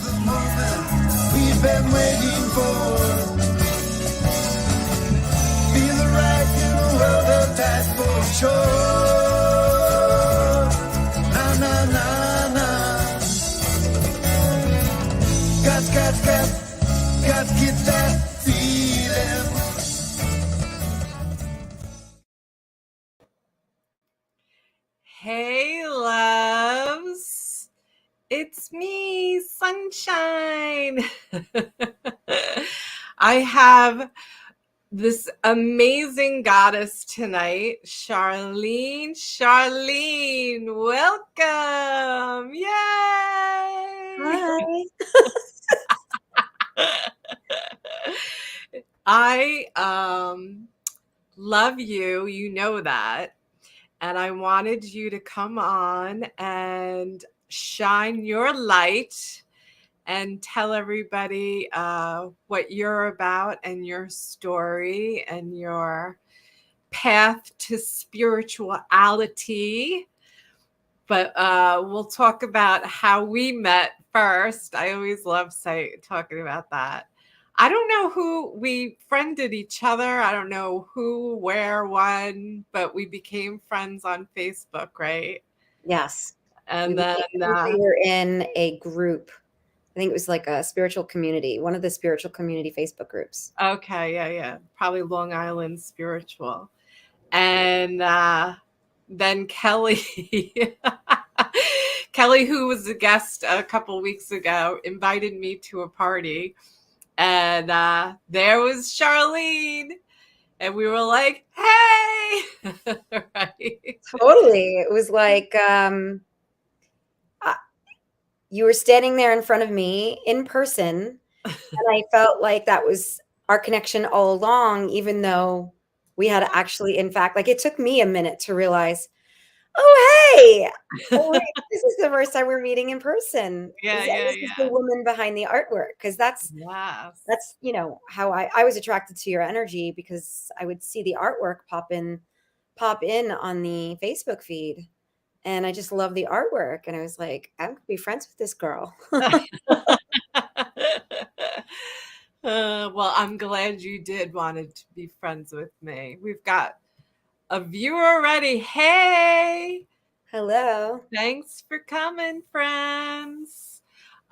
the moment we've been waiting for. Feel the right in a world of that for sure. Na na na na. Got to get that feeling. Hey, loves. It's me, Sunshine. I have this amazing goddess tonight, Charlene. Charlene, welcome. Yay. Hi. I love you. You know that. And I wanted you to come on and shine your light and tell everybody what you're about and your story and your path to spirituality. But we'll talk about how we met first. I always love talking about that. I don't know who we friended each other. I don't know who, where, when, but we became friends on Facebook, right? Yes. And then we were in a group. I think it was like a spiritual community, one of the spiritual community Facebook groups. Okay, yeah. Probably Long Island Spiritual. And then Kelly, Kelly, who was a guest a couple weeks ago, invited me to a party. And there was Charlene. And we were like, hey! Right? Totally. It was like you were standing there in front of me in person. And I felt like that was our connection all along, even though we had actually, in fact, like it took me a minute to realize, oh, hey, wait, this is the first time we're meeting in person. This is the woman behind the artwork. Because that's how I was attracted to your energy, because I would see the artwork pop in on the Facebook feed. And I just love the artwork. And I was like, I'm going to be friends with this girl. Well, I'm glad you did wanted to be friends with me. We've got a viewer already. Hey. Hello. Thanks for coming, friends.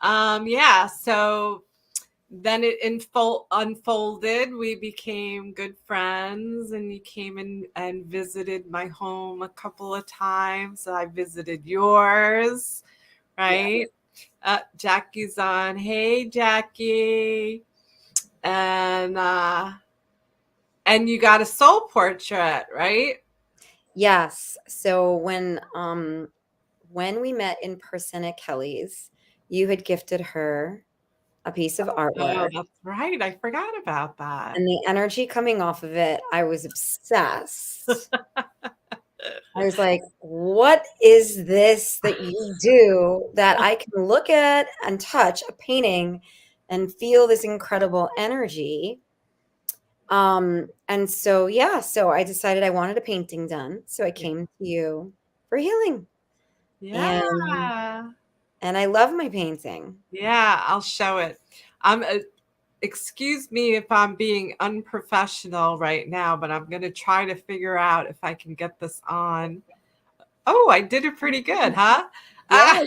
So then it unfolded. We became good friends, and you came in and visited my home a couple of times. I visited yours, right? Yeah. Jackie's on. Hey, Jackie. And you got a soul portrait, right? Yes. So when we met in person at Kelly's, you had gifted her a piece of artwork. Oh, that's right. I forgot about that. And the energy coming off of it, I was obsessed. I was like, what is this that you do that I can look at and touch a painting and feel this incredible energy? And so I decided I wanted a painting done. So I came to you for healing. Yeah. And I love my painting. Yeah, I'll show it. Excuse me if I'm being unprofessional right now, but I'm going to try to figure out if I can get this on. Oh, I did it pretty good, huh? Yeah.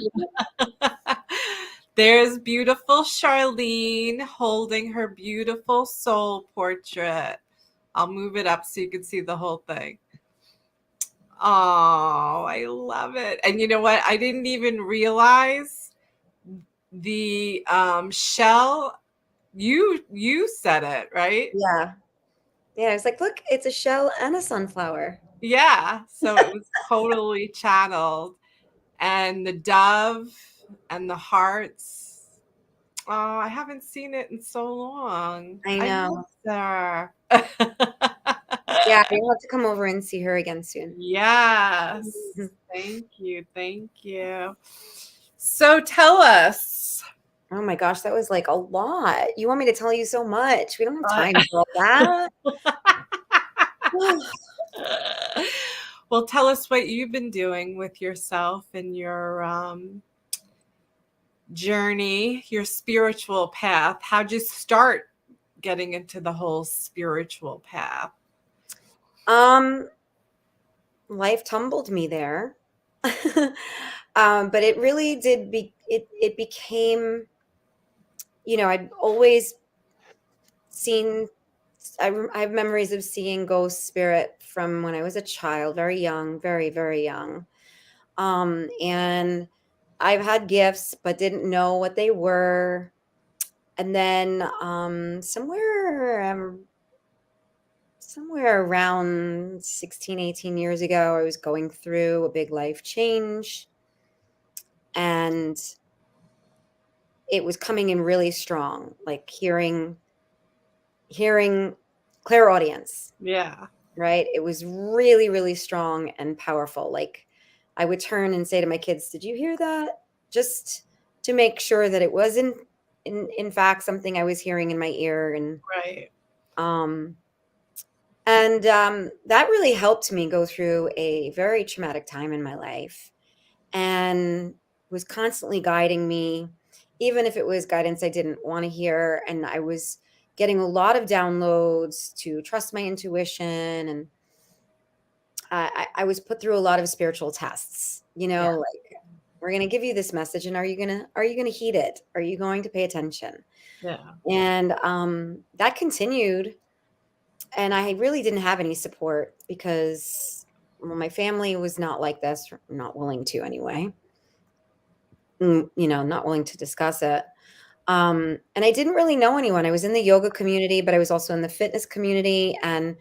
There's beautiful Charlene holding her beautiful soul portrait. I'll move it up so you can see the whole thing. Oh, I love it. And you know what? I didn't even realize the shell. You said it, right? Yeah. I was like, look, it's a shell and a sunflower. Yeah. So it was totally channeled. And the dove and the hearts. Oh, I haven't seen it in so long. I know. I Yeah, you'll have to come over and see her again soon. Yes. Thank you. So tell us. Oh my gosh, that was like a lot. You want me to tell you so much. We don't have time for all that. Well, tell us what you've been doing with yourself and your journey, your spiritual path. How'd you start getting into the whole spiritual path? Life tumbled me there. But it really did it became, I'd always seen, I have memories of seeing ghost spirit from when I was a child, very young, very, very young. And I've had gifts, but didn't know what they were. And then somewhere around 16, 18 years ago, I was going through a big life change, and it was coming in really strong, like hearing clairaudience, Yeah. right? It was really, really strong and powerful. Like I would turn and say to my kids, "Did you hear that?" Just to make sure that it wasn't in fact something I was hearing in my ear. Right. Um that really helped me go through a very traumatic time in my life, and was constantly guiding me, even if it was guidance I didn't want to hear. And I was getting a lot of downloads to trust my intuition. And I was put through a lot of spiritual tests, Yeah. like, we're going to give you this message, and are you going to heed it? Are you going to pay attention? Yeah. And that continued. And I really didn't have any support because, well, my family was not like this, not willing to anyway. Not willing to discuss it. And I didn't really know anyone. I was in the yoga community, but I was also in the fitness community, and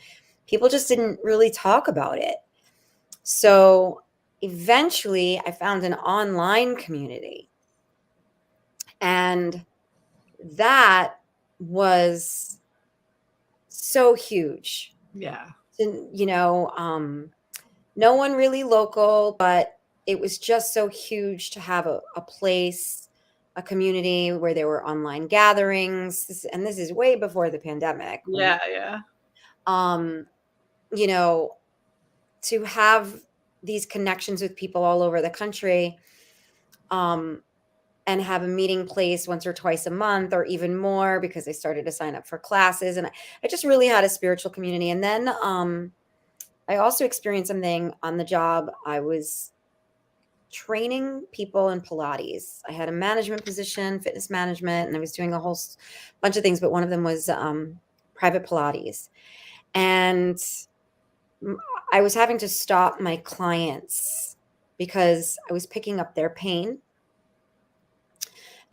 people just didn't really talk about it. So eventually I found an online community, and that was so huge. Yeah. No one really local, but it was just so huge to have a place, a community where there were online gatherings. And this is way before the pandemic. Yeah. Yeah. Um, you know, to have these connections with people all over the country, um, and have a meeting place once or twice a month or even more, because I started to sign up for classes, and I just really had a spiritual community. And then I also experienced something on the job. I was training people in Pilates. I had a management position, fitness management, and I was doing a whole bunch of things, but one of them was private Pilates. And I was having to stop my clients because I was picking up their pain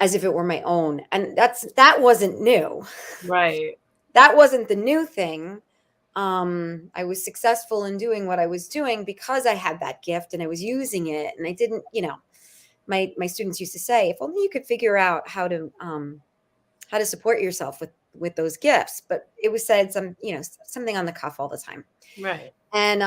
as if it were my own. And that wasn't new. Right. That wasn't the new thing. I was successful in doing what I was doing because I had that gift and I was using it. And I didn't, my students used to say, if only you could figure out how to support yourself with those gifts. But it was said something on the cuff all the time. Right. And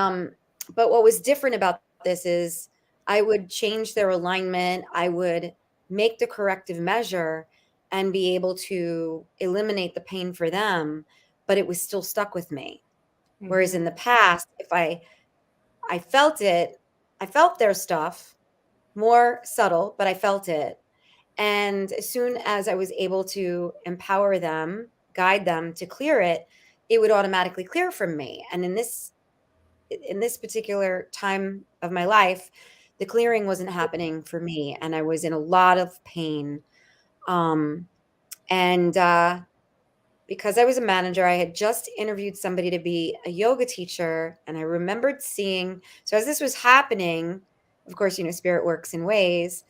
but what was different about this is I would change their alignment. I would make the corrective measure and be able to eliminate the pain for them, but it was still stuck with me. Whereas in the past, if I felt it, I felt their stuff, more subtle, but I felt it. And as soon as I was able to empower them, guide them to clear it, it would automatically clear from me. And in this particular time of my life, the clearing wasn't happening for me, and I was in a lot of pain. And because I was a manager, I had just interviewed somebody to be a yoga teacher, and I remembered seeing. So as this was happening, of course, spirit works in ways,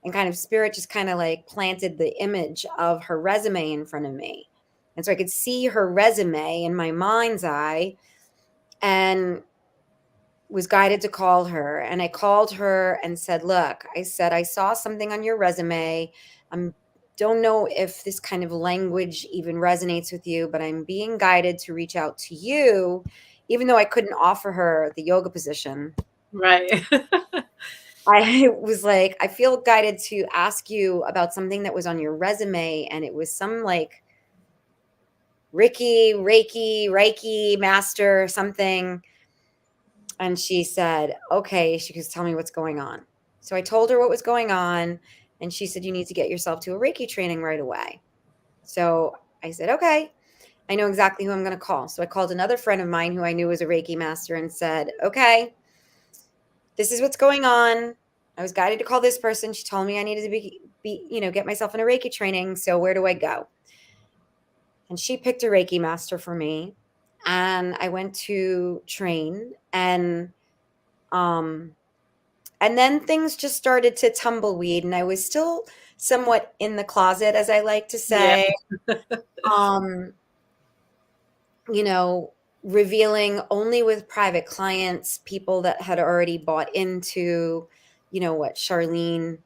and kind of spirit just kind of like planted the image of her resume in front of me, and so I could see her resume in my mind's eye, and was guided to call her. And I called her and said, "Look," I said, "I saw something on your resume. Don't know if this kind of language even resonates with you, but I'm being guided to reach out to you," even though I couldn't offer her the yoga position. Right. I was like, "I feel guided to ask you about something that was on your resume." And it was some like Reiki master something. And she said, "Okay." She goes, "Tell me what's going on." So I told her what was going on. And she said, you need to get yourself to a Reiki training right away. So I said, okay, I know exactly who I'm going to call. So I called another friend of mine who I knew was a Reiki master and said, okay, this is what's going on. I was guided to call this person. She told me I needed to get myself in a Reiki training. So where do I go? And she picked a Reiki master for me. And I went to train, and then things just started to tumbleweed, and I was still somewhat in the closet, as I like to Yeah. say. um, revealing only with private clients, people that had already bought into, what Charlene,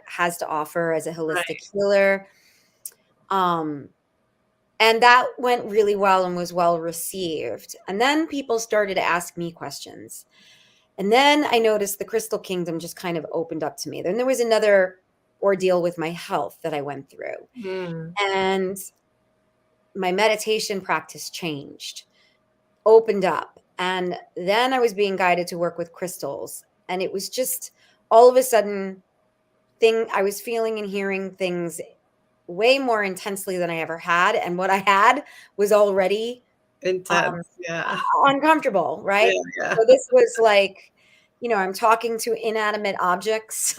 has to offer as a holistic Right. healer. And that went really well and was well received. And then people started to ask me questions. And then I noticed the crystal kingdom just kind of opened up to me. Then there was another ordeal with my health that I went through. Mm. And my meditation practice changed, opened up. And then I was being guided to work with crystals. And it was just all of a sudden I was feeling and hearing things way more intensely than I ever had. And what I had was already Intense. Yeah. uncomfortable, right? Yeah. So this was like, I'm talking to inanimate objects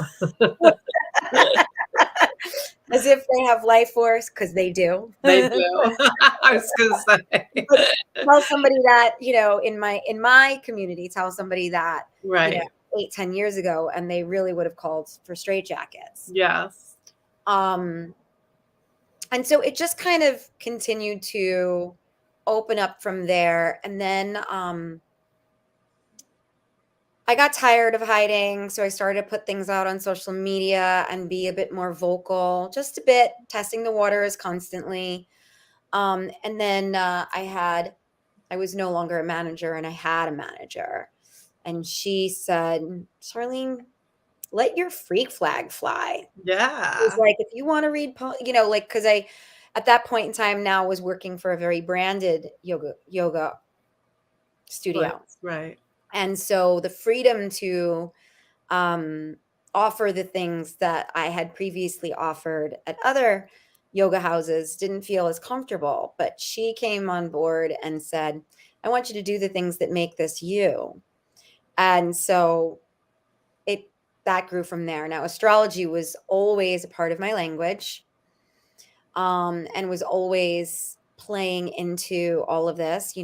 as if they have life force, because they do. They do. I was gonna say. But tell somebody that, in my community, tell somebody that, Right. 8-10 years ago, and they really would have called for straitjackets. Yes. And so it just kind of continued to open up from there. And then I got tired of hiding, so I started to put things out on social media and be a bit more vocal, just a bit, testing the waters constantly. And then I was no longer a manager, and I had a manager. And she said, Charlene, let your freak flag fly. It was Yeah. like, if you want to read, because I, at that point in time now, was working for a very branded yoga studio. Right. And so the freedom to offer the things that I had previously offered at other yoga houses didn't feel as comfortable. But she came on board and said, I want you to do the things that make this you. And so that grew from there. Now, astrology was always a part of my language, and was always playing into all of this.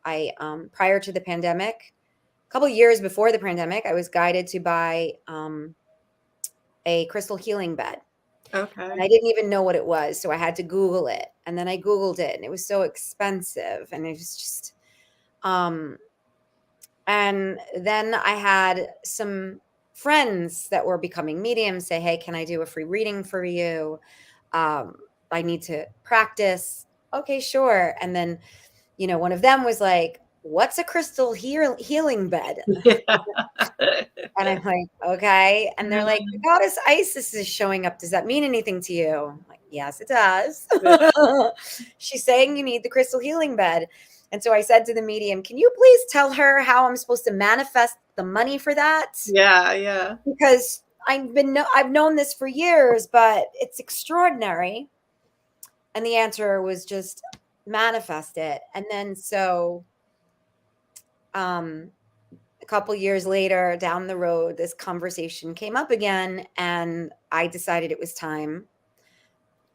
I prior to the pandemic, a couple of years before the pandemic, I was guided to buy a crystal healing bed. Okay. And I didn't even know what it was. So I had to Google it. And then I Googled it, and it was so expensive. And it was just, and then I had some friends that were becoming mediums say, hey, can I do a free reading for you? I need to practice. Okay, sure. And then, one of them was like, what's a crystal healing bed? Yeah. And I'm like, okay. And they're like, the Mm. goddess Isis is showing up. Does that mean anything to you? I'm like, yes, it does. Yeah. She's saying you need the crystal healing bed. And so I said to the medium, can you please tell her how I'm supposed to manifest the money for that? Yeah. Because I've known this for years, but it's extraordinary. And the answer was just manifest it. And then so a couple years later down the road, this conversation came up again, and I decided it was time,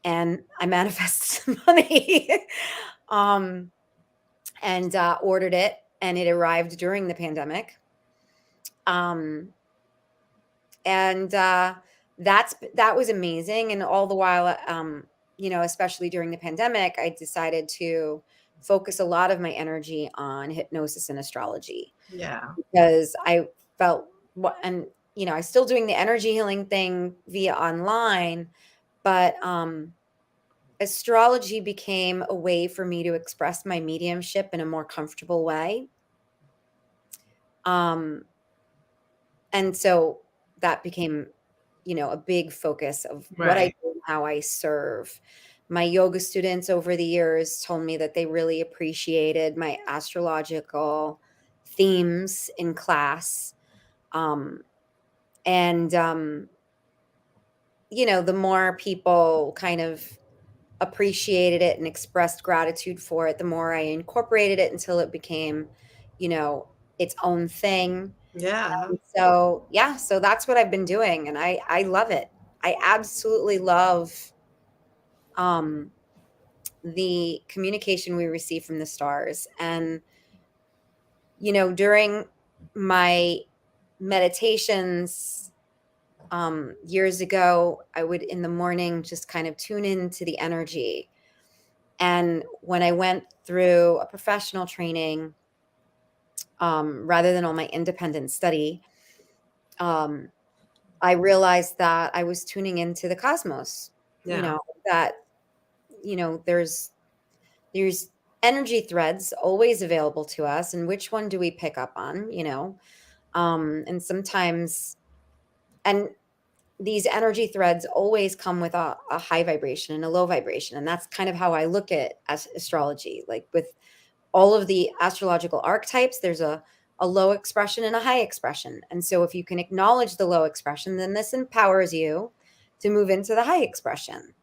and I manifested some money and ordered it, and it arrived during the pandemic. And that was amazing. And all the while, especially during the pandemic, I decided to focus a lot of my energy on hypnosis and astrology, Yeah. because I felt and I still doing the energy healing thing via online, but astrology became a way for me to express my mediumship in a more comfortable way. And so that became, a big focus of what I Right. do and how I serve. My yoga students over the years told me that they really appreciated my astrological themes in class. And the more people kind of appreciated it and expressed gratitude for it, the more I incorporated it until it became, its own thing. Yeah. So yeah, so that's what I've been doing, and I love it. I absolutely love um the communication we receive from the stars. And during my meditations years ago, I would in the morning just kind of tune into the energy. And when I went through a professional training, rather than on my independent study, um, I realized that I was tuning into the cosmos. Yeah. That there's energy threads always available to us, and which one do we pick up on? And sometimes, and these energy threads always come with a high vibration and a low vibration, and that's kind of how I look at astrology. Like with all of the astrological archetypes, there's a low expression and a high expression. And so if you can acknowledge the low expression, then this empowers you to move into the high expression.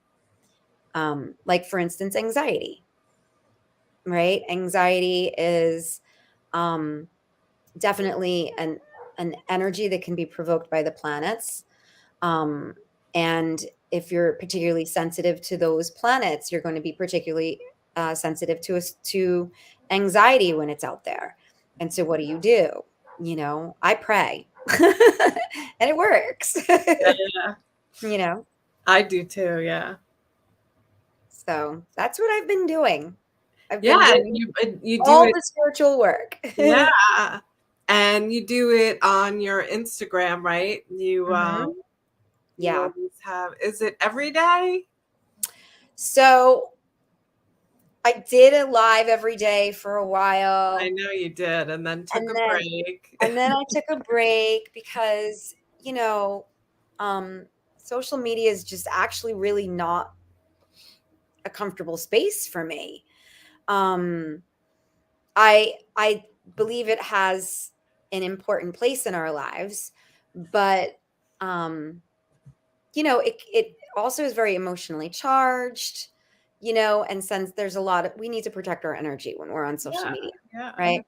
Like for instance, anxiety, right? Anxiety is definitely an energy that can be provoked by the planets. Um, and if you're particularly sensitive to those planets, you're going to be particularly sensitive to anxiety when it's out there. And so, what do? I pray, and it works. Yeah. you know, I do too. Yeah. so that's what I've been doing. I've been Yeah. doing And you do all it. the spiritual work. Yeah. And you do it on your Instagram, right? Mhm. You Yeah. always have, is it every day? So I did a live every day for a I while. know you did, and then took And a then break. and then I took a break because, um, social media is just actually really not a comfortable space for me. Um, I believe it has an important place in our lives, but um, it also is very emotionally charged, and since there's a lot of we need to protect our energy when we're on social Yeah, media, yeah, right?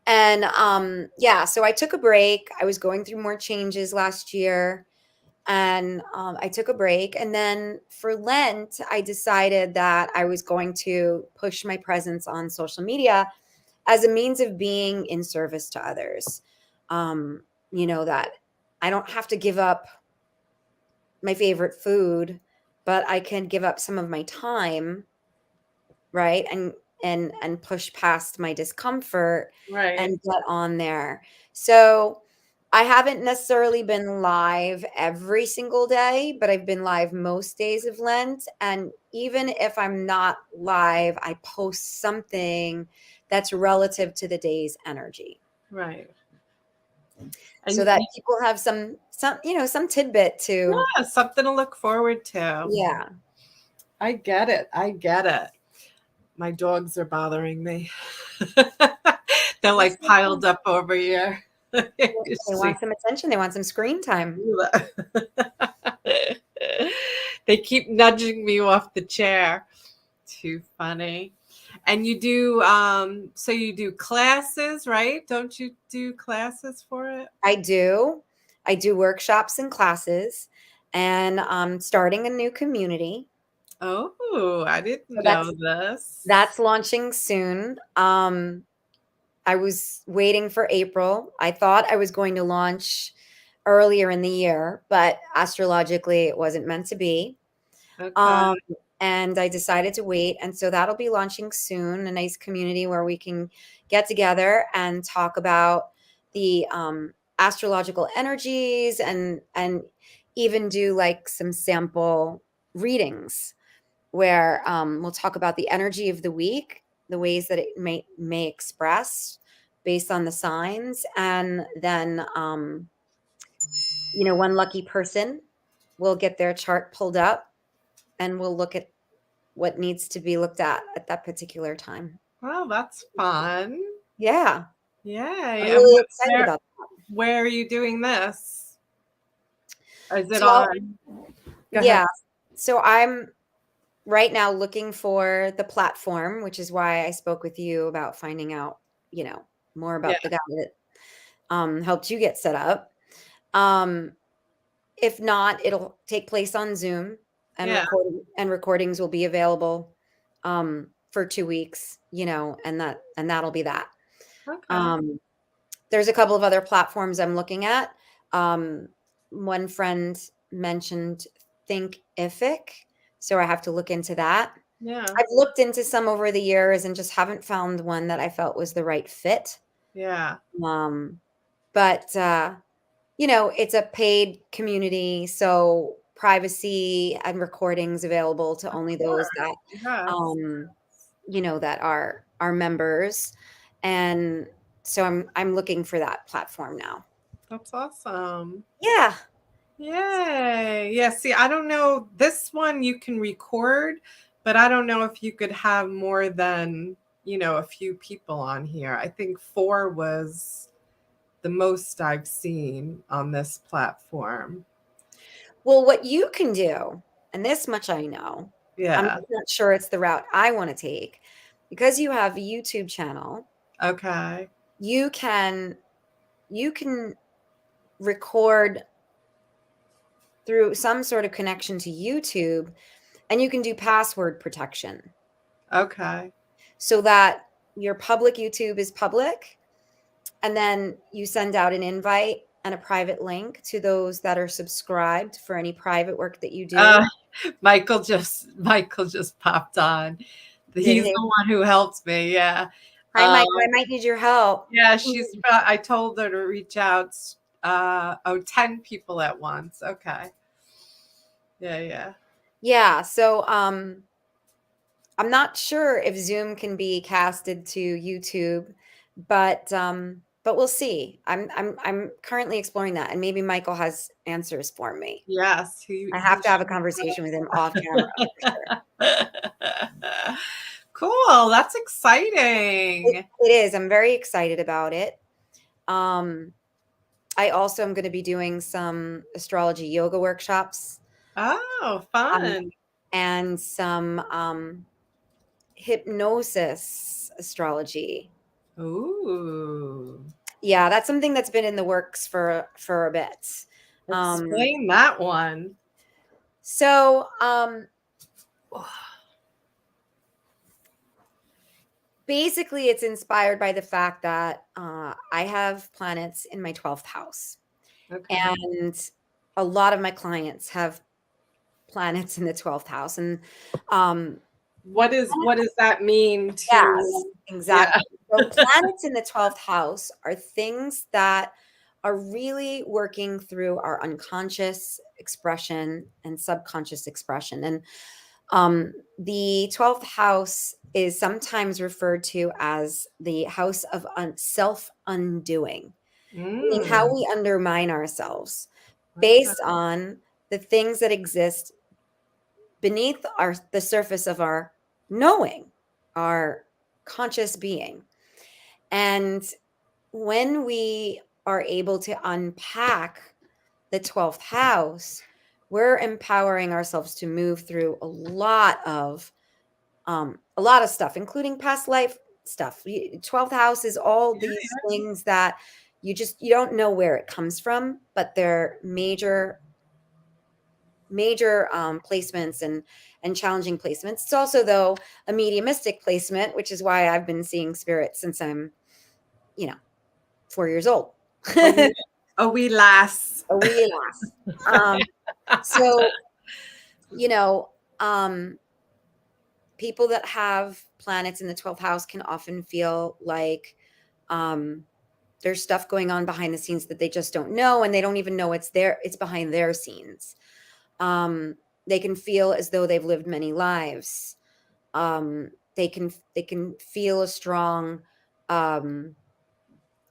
And yeah, so I took a break. I was going through more changes last year, and I took a break. And then for Lent, I decided that I was going to push my presence on social media as a means of being in service to others. That I don't have to give up my favorite food, but I can give up some of my time, right? And push past my discomfort right, and get on there. So I haven't necessarily been live every single day, but I've been live most days of Lent. And even if I'm not live, I post something that's relative to the day's energy, right. so And that people have some tidbit to. yeah, something to look forward to. Yeah. I get it. I get it. My dogs are bothering me. They're Yes, like piled up over here. they want some attention. They want some screen time. They keep nudging me off the chair. Too funny. And you do so you do classes, right? Don't you do classes for it? I do. I do workshops and classes, and starting a new community. Oh, I didn't So know this. that's launching soon. I was waiting for April. I thought I was going to launch earlier in the year, but astrologically it wasn't meant to be. Okay. Um, and I decided to wait. And so that'll be launching soon, a nice community where we can get together and talk about the astrological energies, and even do like some sample readings where we'll talk about the energy of the week, the ways that it may express based on the signs, and then one lucky person will get their chart pulled up, and we'll look at what needs to be looked at that particular time. Well, that's fun. Yeah, I'm Yay. And really excited where about that. where are you doing this? Is it So on? Go ahead. Yeah. So I'm right now looking for the platform, which is why I spoke with you about finding out, more Yeah. about the guy that helped you get set up. Um, if not, it'll take place on Zoom, and Yeah. recordings will be available for 2 weeks, and that'll be that. Okay. Um, there's a couple of other platforms I'm looking at. Um, one friend mentioned Thinkific, so I have to look into that. Yeah. I've looked into some over the years and just haven't found one that I felt was the right fit. Yeah. Um, but it's a paid community, so privacy and recordings available to Of only those course. that Yes. um, that are members. And so I'm looking for that platform now. That's awesome. Yeah. Yay. Yeah. See, I don't know. This one you can record, but I don't know if you could have more than, a few people on here. I think 4 was the most I've seen on this platform. Well, what you can do, and this much I know, I'm Yeah. just not sure it's the route I want to take, because you have a YouTube channel. Okay. You can record through some sort of connection to YouTube, and you can do password protection Okay. so that your public YouTube is public, and then you send out an invite and a private link to those that are subscribed for any private work that you Uh, do. Michael just popped on. Did He's he? the one who helped me. Yeah. Hi, Um, Michael. I might need your help. yeah, I told her to reach out. 10 people at once. Okay. Yeah, yeah. Yeah. So, I'm not sure if Zoom can be casted to YouTube, but we'll see. I'm currently exploring that, and maybe Michael has answers for me. Yes, I he have to have a should. conversation with him off camera for sure. Cool. That's exciting. It is. I'm very excited about it. Um, I also am going to be doing some astrology yoga workshops, Oh, um, fun. and some hypnosis astrology. Ooh. Yeah, that's something that's been in the works for a bit. Um, Explain that one. so basically, it's inspired by the fact that I have planets in my 12th house, Okay. and a lot of my clients have planets in the 12th house, and um, What does that mean yes, to yeah. exactly. So planets in the 12th house are things that are really working through our unconscious expression and subconscious expression. And the 12th house is sometimes referred to as the house of self undoing, meaning how Mm, we undermine ourselves okay. based on the things that exist beneath the surface of our knowing, our conscious being. And when we are able to unpack the 12th house, we're empowering ourselves to move through a lot of stuff, including past life stuff. 12th house is all these things that you don't know where it comes from, but they're major placements and challenging placements. It's also, though, a mediumistic placement, which is why I've been seeing spirits since I'm, 4 years old. A wee, a wee lass. A wee lass. So, you know, um, people that have planets in the 12th house can often feel like um, there's stuff going on behind the scenes that they just don't know, and they don't even know it's behind their scenes. Um, they can feel as though they've lived many lives. They can feel um,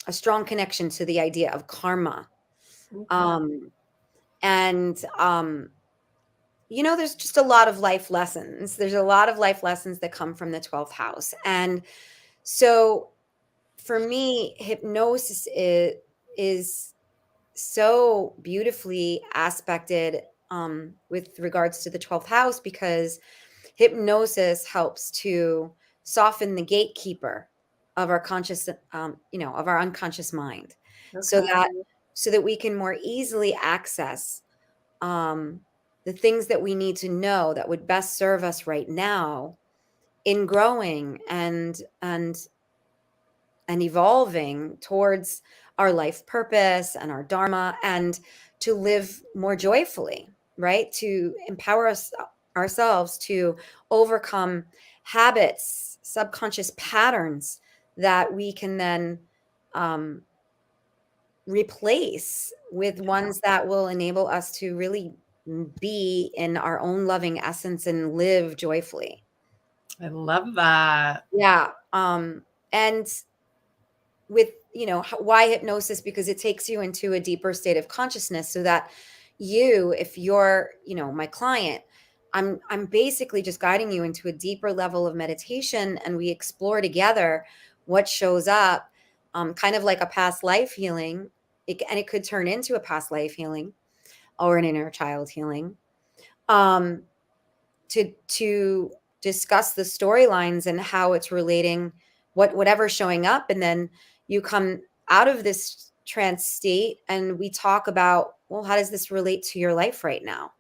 a strong connection to the idea of karma. Okay. Um, and there's just a lot of life lessons. There's a lot of life lessons that come from the 12th house. And so for me, hypnosis is so beautifully aspected with regards to the 12th house, because hypnosis helps to soften the gatekeeper of our conscious, of our unconscious mind, so Okay. that we can more easily access the things that we need to know that would best serve us right now in growing and evolving towards our life purpose and our dharma, and to live more joyfully, right? To empower ourselves to overcome habits, subconscious patterns that we can then um, replace with ones that will enable us to really be in our own loving essence and live joyfully. I love that. Yeah. And with, why hypnosis? Because it takes you into a deeper state of consciousness, so that if you're, my client, I'm basically just guiding you into a deeper level of meditation, and we explore together what shows up, kind of like a past life healing. And it could turn into a past life healing or an inner child healing, um, to discuss the storylines and how it's relating, whatever's showing up. And then you come out of this trance state, and we talk about, well, how does this relate to your life right now,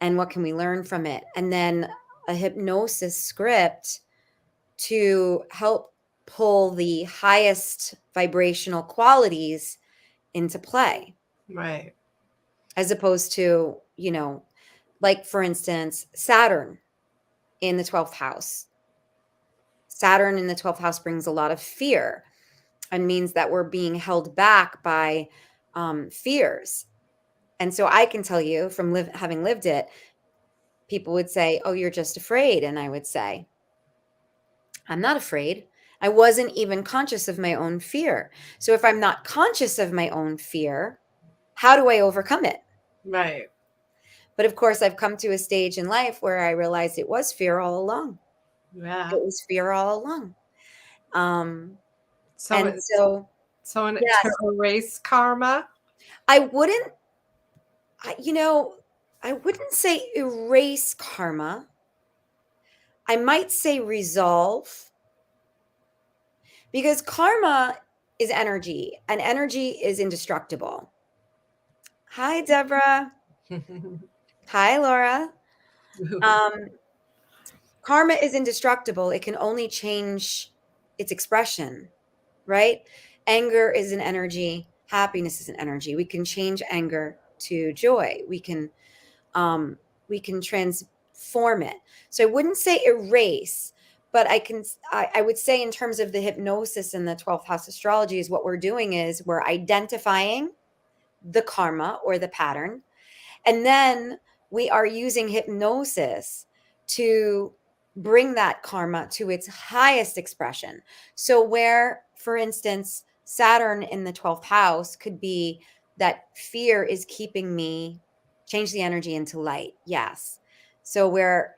and what can we learn from it? And then a hypnosis script to help pull the highest vibrational qualities into play, Right. as opposed to, like, for instance, Saturn in the 12th house. Saturn in the 12th house brings a lot of fear, and means that we're being held back by fears. And so I can tell you from having lived it, people would say, "Oh, you're just afraid." And I would say, "I'm not afraid. I wasn't even conscious of my own fear. So if I'm not conscious of my own fear, how do I overcome it?" Right. But of course, I've come to a stage in life where I realized it was fear all along. Yeah. It was fear all along. Um, So and it's so, to yes, erase karma. I wouldn't, I, you know, I wouldn't say erase karma. I might say resolve, because karma is energy, and energy is indestructible. Hi, Deborah. Hi, Laura. Um, Karma is indestructible. It can only change its expression, right? Anger is an energy. Happiness is an energy. We can change anger to joy. We can transform it. So I wouldn't say erase, but I would say, in terms of the hypnosis and the 12th house astrology, is what we're doing is we're identifying the karma or the pattern, and then we are using hypnosis to bring that karma to its highest expression. So, where, for instance, Saturn in the 12th house could be that fear is keeping me, change the energy into light. Yes. So, where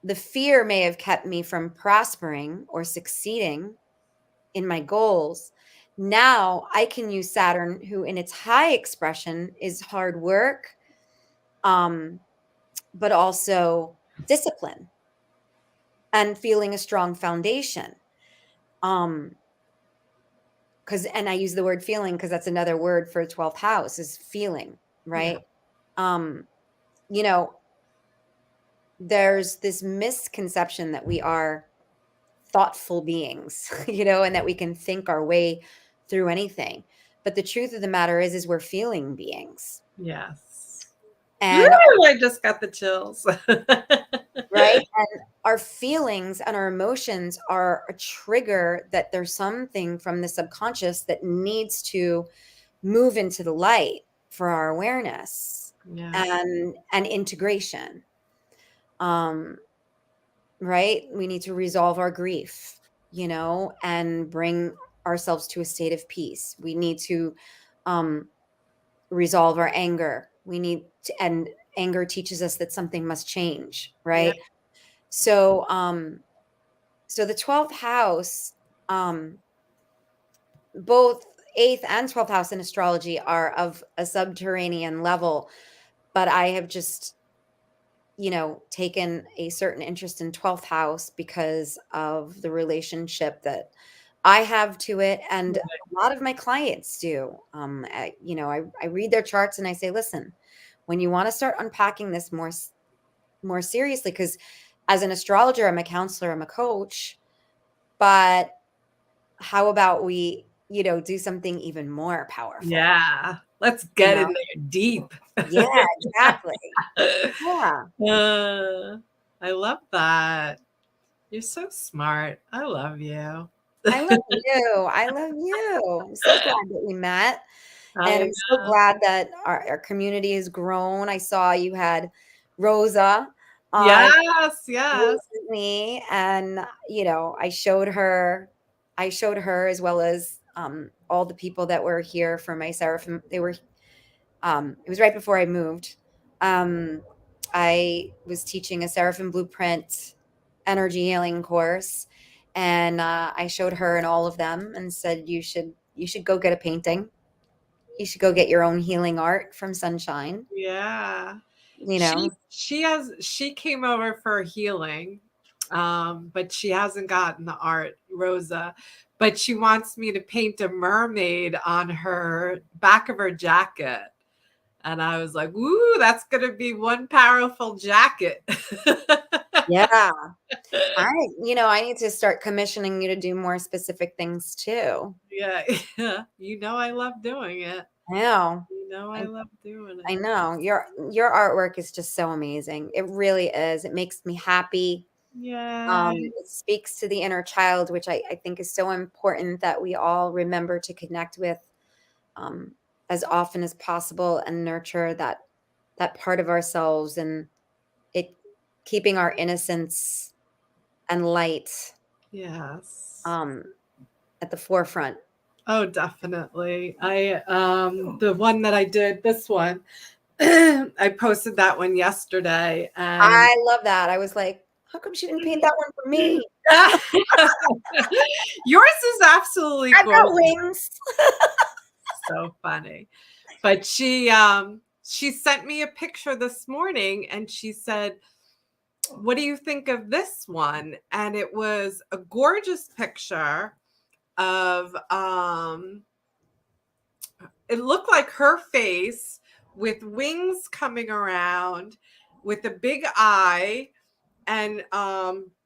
the fear may have kept me from prospering or succeeding in my goals, now I can use Saturn, who in its high expression is hard work, um, but also discipline and feeling a strong foundation. Um, and I use the word feeling because that's another word for 12th house, is feeling, Yeah. right? Um, you know, there's this misconception that we are thoughtful beings, and that we can think our way through anything. But the truth of the matter is we're feeling beings. Yes. And Ooh, I just got the chills. right? And our feelings and our emotions are a trigger, that there's something from the subconscious that needs to move into the light for our awareness Yeah. and integration. Um, right? We need to resolve our grief, and bring ourselves to a state of peace. We need to um, resolve our anger. And anger teaches us that something must change, Yeah. right? So the 12th house, both 8th and 12th house in astrology, are of a subterranean level, but I have just, taken a certain interest in 12th house because of the relationship that I have to it, and a lot of my clients do. I read their charts and I say, listen, when you want to start unpacking this more seriously, because as an astrologer, I'm a counselor, I'm a coach, but how about we, do something even more powerful? Yeah. Let's You get in know? there deep. Yeah, exactly. Yeah. I love that. You're so smart. I love you. I love you. I love you. I'm so glad that we met. And I I'm so glad that our community has grown. I saw you had Rosa on Yes, yes. recently, and I showed her as well as all the people that were here for my seraphim. They were it was right before I moved. Um, I was teaching a Seraphim Blueprint energy healing course, and I showed her and all of them and said, you should go get a painting. You should go get your own healing art from Sunshine. Yeah. You know, She came over for healing, but she hasn't gotten the art, Rosa. But she wants me to paint a mermaid on her back of her jacket. And I was like, "Woo, that's gonna be one powerful jacket." yeah. I need to start commissioning you to do more specific things too. Yeah, yeah. I love doing it. I know. I love doing I it. know. Your artwork is just so amazing. It really is. It makes me happy. Yay. It speaks to the inner child, which I think is so important that we all remember to connect with um, as often as possible and nurture that part of ourselves, and it keeping our innocence and light Yes. um, at the forefront. Oh, definitely. The one that I did, this one, I posted that one yesterday, and I love that. I was like, how come she didn't paint that one for me? yours is absolutely I've got gorgeous. wings. So funny. But she sent me a picture this morning and she said, "What do you think of this one?" And it was a gorgeous picture of it looked like her face with wings coming around with a big eye and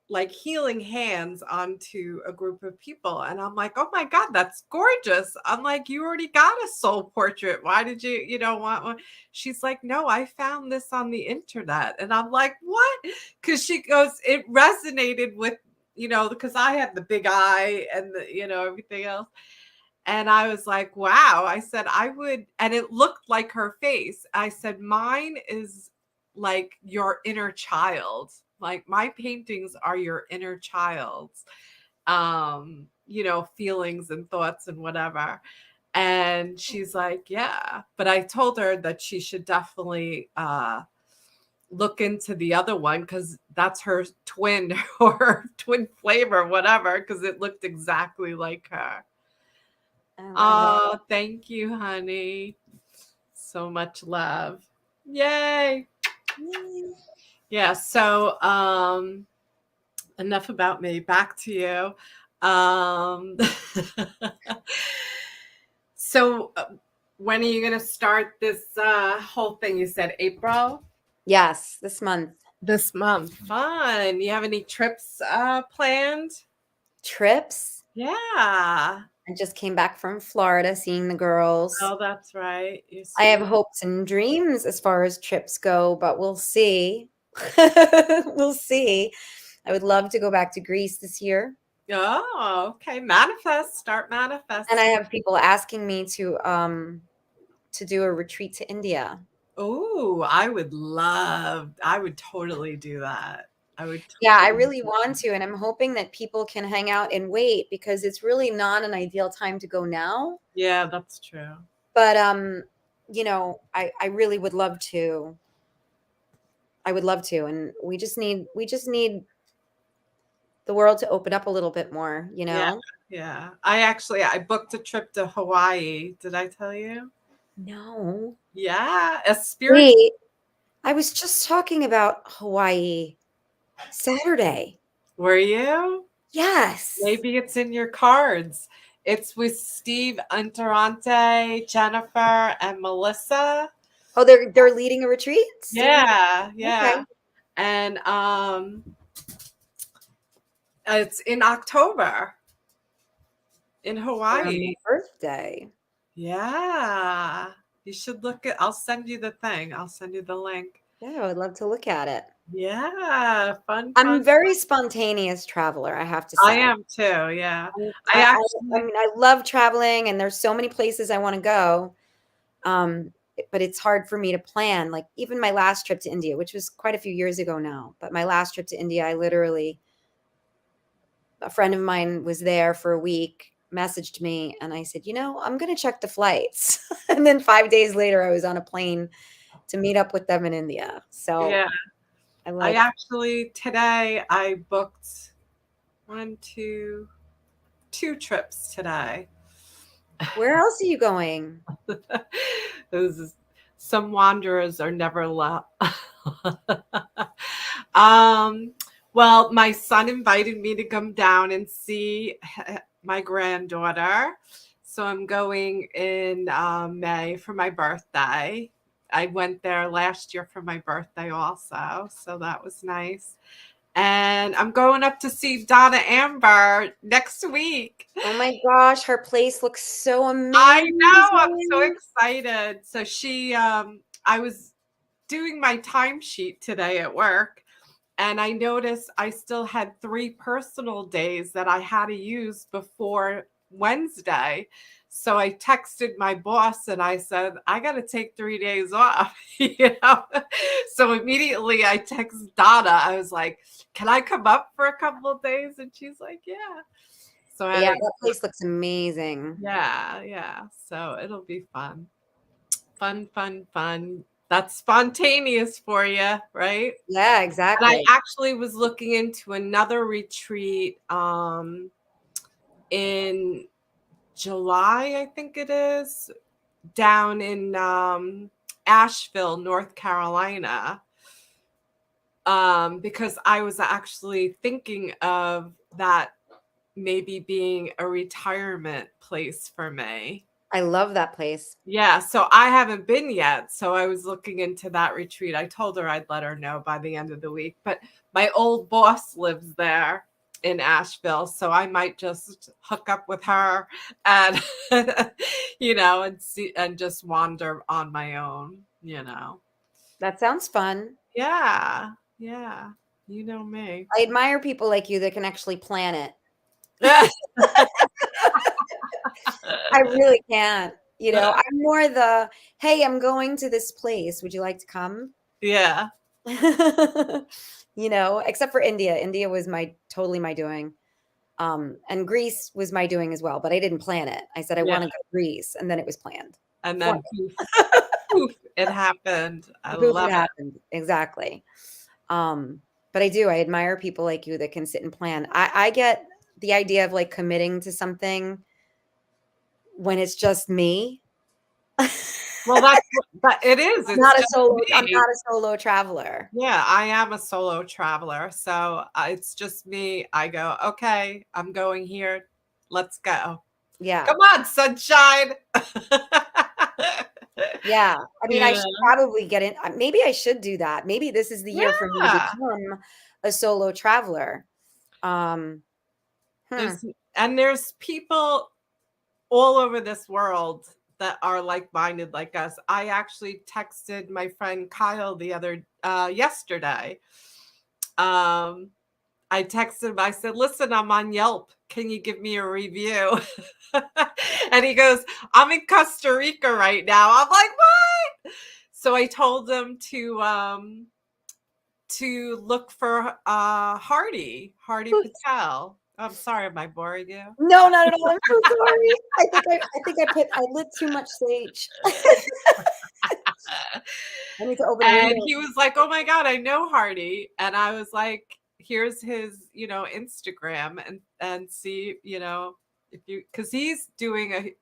like healing hands onto a group of people. And I'm like, "Oh my God, that's gorgeous." I'm like, "You already got a soul portrait. Why did you want one?" She's like, "No, I found this on the internet." And I'm like, "What?" Because she goes, it resonated with, because I had the big eye and everything else. And I was like, "Wow." I said, "I would," and it looked like her face. I said, "Mine is like your inner child. Like my paintings are your inner child's feelings and thoughts and whatever." And she's like, "Yeah." But I told her that she should definitely look into the other one because that's her twin or her twin flavor, whatever, because it looked exactly like her. I love it. Oh, thank you, honey. So much love. Yay. Yay. Yeah, so enough about me. Back to you. So when are you going to start this whole thing? You said April? Yes, this month. This month. Fun. You have any trips planned? Trips. Yeah. I just came back from Florida seeing the girls. Oh, that's right. I have hopes and dreams as far as trips go, but we'll see. We'll see. I would love to go back to Greece this year. Oh, okay. Manifest. Start And I manifesting. have people asking me to do a retreat to India. Oh, I would totally do that. I would Yeah, I totally really do want that. to, and I'm hoping that people can hang out and wait because it's really not an ideal time to go now. Yeah, that's true. But I really would love to. I would love to, and we just need the world to open up a little bit more, Yeah, yeah. I booked a trip to Hawaii. Did I tell you? No. Yeah, a spirit. Wait. I was just talking about Hawaii Saturday. Were you? Yes. Maybe it's in your cards. It's with Steve Interante, Jennifer, and Melissa. Oh, they're leading a retreat? Steve and Yeah, okay. yeah. And it's in October in Around my Hawaii. birthday. Yeah. You should look at I'll send you the thing. I'll send you the link. Yeah, I would love to look at it. Yeah, fun, I'm a fun. very spontaneous traveler, I have to I say. am too, yeah. I I actually mean, I love traveling and there's so many places I wanna go, but it's hard for me to plan, like, even my last trip to India, which was quite a few years ago now, but my last trip to India, I literally a friend of mine was there for a week, messaged me, and I said, I'm going to check the flights. And then 5 days later, I was on a plane to meet up with them in India. So yeah. I I like, actually today I booked one, two trips today. where else are you going? Those some wanderers are never left. um, well, my son invited me to come down and see my granddaughter. So I'm going in May for my birthday. I went there last year for my birthday also. So that was nice. And I'm going up to see Donna Amber next week. Oh my gosh, her place looks so I know. I'm so amazing. excited. So I was doing my timesheet today at work, and I noticed I still had 3 personal days that I had to use before Wednesday. So I texted my boss and I said, I got to take 3 days off, you know? So immediately I text Donna. I was like, can I come up for a couple of days? And she's like, yeah. So I had Yeah, to, that place looks amazing. yeah, yeah. So it'll be fun. Fun, fun, fun. That's spontaneous for you, right? Yeah, And I exactly. actually was looking into another retreat in July, I think it is, down in Asheville, North Carolina. Because I was actually thinking of that maybe being a retirement place for me. I love that place. Yeah, so I haven't been yet. So I was looking into that retreat. I told her I'd let her know by the end of the week. But my old boss lives there in Asheville, so I might just hook up with her and and see and just wander on my own. That sounds fun. Yeah. Yeah. You know me. I admire people like you that can actually plan it. I really can't. I'm more hey, I'm going to this place. Would you like to come? Yeah. Except for India. India was totally my doing. And Greece was my doing as well, but I didn't plan it. I said I Yeah. want to go to Greece, and then it was planned. And For then poof, it happened. I Poof, it love it. happened. Exactly. But I admire people like you that can sit and plan. I get the idea of like committing to something when it's just me. Well, but it is. It's just I'm me. not a solo traveler. Yeah, I am a solo traveler. So it's just me. I go, okay, I'm going here. Let's go. Yeah. Come on, sunshine. Yeah. I mean, I Yeah. should probably get in. Maybe I should do that. Maybe this is the year for me to Yeah. become a solo traveler. Um, hmm. There's people all over this world that are like-minded like us. I actually texted my friend Kyle the other yesterday. Um, I texted him. I said, "Listen, I'm on Yelp. Can you give me a review?" And he goes, "I'm in Costa Rica right now." I'm like, "What?" So I told him to look for Hardy Patel. I'm sorry, am I boring you? No, not at all. I'm so sorry. I lit too much sage. I need to open a And window. he was like, "Oh my God, I know Hardy." And I was like, "Here's his, Instagram and see, if you, because he's doing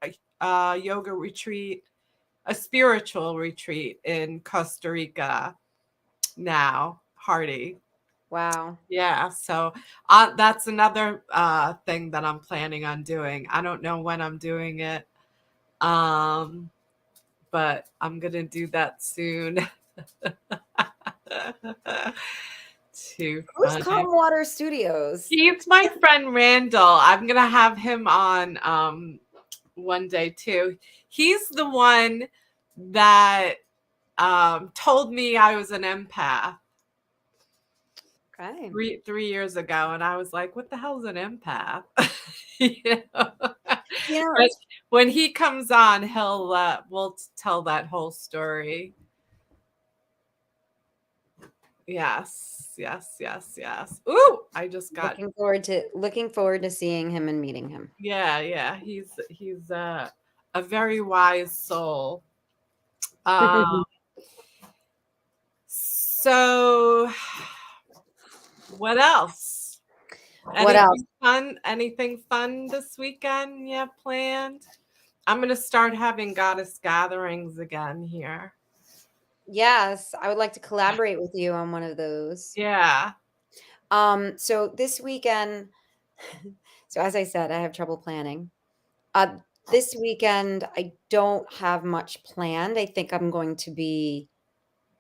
a yoga retreat, a spiritual retreat in Costa Rica. now, Hardy. Wow. Yeah, so that's another thing that I'm planning on doing. I don't know when I'm doing it, but I'm gonna do that soon. Too Who's funny. Calm Water Studios? He's my friend Randall. I'm gonna have him on one day too. He's the one that told me I was an empath Okay. 3 years ago, and I was like, "What the hell is an empath?" You know? You know, But when he comes on, we'll tell that whole story. Yes, yes, yes, yes. Ooh, I just got looking forward to seeing him and meeting him. yeah. He's a very wise soul. Um, so what else? What else? Anything fun this weekend you have planned? I'm gonna start having goddess gatherings again here. Yes, I would like to collaborate with you on one of those. Yeah. So this weekend, so as I said, I have trouble planning. This weekend, I don't have much planned. I think I'm going to be